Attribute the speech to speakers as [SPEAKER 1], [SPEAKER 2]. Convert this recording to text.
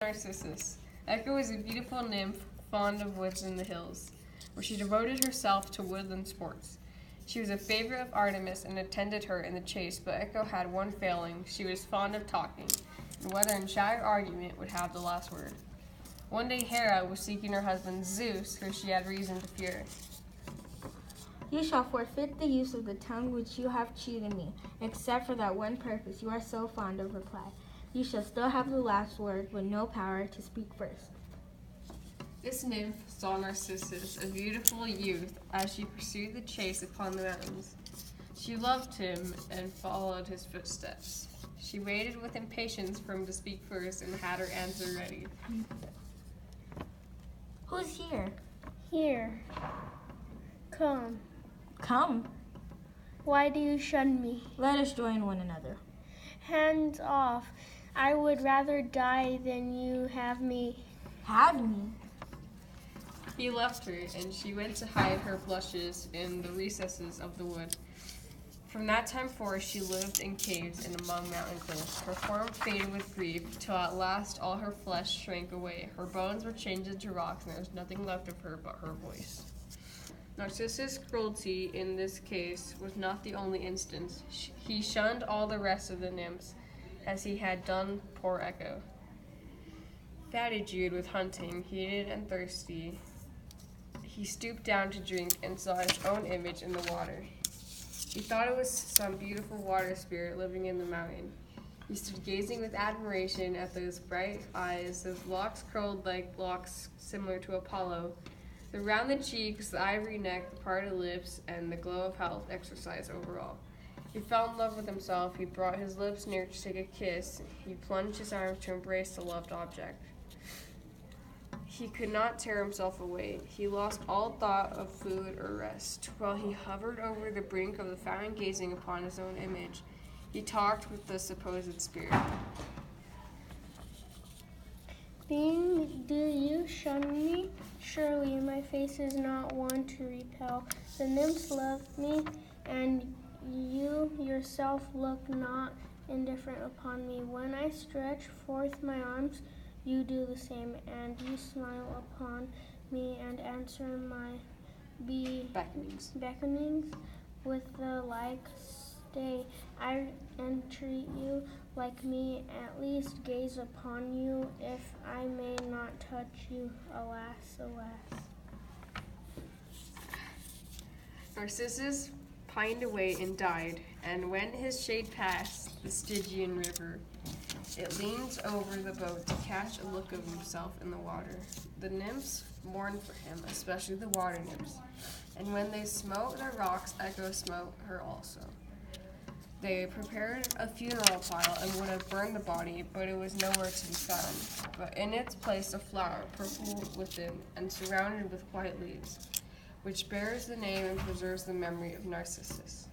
[SPEAKER 1] Narcissus. Echo is a beautiful nymph fond of woods and the hills, where she devoted herself to woodland sports. She was a favorite of Artemis and attended her in the chase, but Echo had one failing. She was fond of talking, and whether in chat or argument would have the last word. One day Hera was seeking her husband Zeus, who she had reason to fear.
[SPEAKER 2] You shall forfeit the use of the tongue which you have cheated me, except for that one purpose you are so fond of reply. You shall still have the last word, but no power to speak first.
[SPEAKER 1] This nymph saw Narcissus, a beautiful youth, as she pursued the chase upon the mountains. She loved him and followed his footsteps. She waited with impatience for him to speak first and had her answer ready.
[SPEAKER 2] Who's here?
[SPEAKER 3] Here. Come.
[SPEAKER 2] Come.
[SPEAKER 3] Why do you shun me?
[SPEAKER 2] Let us join one another.
[SPEAKER 3] Hands off. I would rather die than you have me.
[SPEAKER 2] Have me?
[SPEAKER 1] He left her, and she went to hide her blushes in the recesses of the wood. From that time forth she lived in caves and among mountain cliffs. Her form faded with grief, till at last all her flesh shrank away. Her bones were changed into rocks, and there was nothing left of her but her voice. Narcissus' cruelty in this case was not the only instance. He shunned all the rest of the nymphs, as he had done poor Echo. Fatigued with hunting, heated and thirsty, he stooped down to drink and saw his own image in the water. He thought it was some beautiful water spirit living in the mountain. He stood gazing with admiration at those bright eyes, those locks curled like locks similar to Apollo, the rounded cheeks, the ivory neck, the parted lips, and the glow of health exercise over all. He fell in love with himself. He brought his lips near to take a kiss. He plunged his arms to embrace the loved object. He could not tear himself away. He lost all thought of food or rest. While he hovered over the brink of the fountain gazing upon his own image, he talked with the supposed spirit.
[SPEAKER 3] Do you shun me? Surely my face is not one to repel. The nymphs love me, and you yourself look not indifferent upon me. When I stretch forth my arms, you do the same, and you smile upon me and answer my beckonings with the like. Stay, I entreat you, like me, at least gaze upon you, if I may not touch you. Alas, alas.
[SPEAKER 1] Narcissus pined away and died, and when his shade passed the Stygian river, it leaned over the boat to catch a look of himself in the water. The nymphs mourned for him, especially the water nymphs, and when they smote their rocks, Echo smote her also. They prepared a funeral pile and would have burned the body, but it was nowhere to be found. But in its place a flower, purple within and surrounded with white leaves, which bears the name and preserves the memory of Narcissus.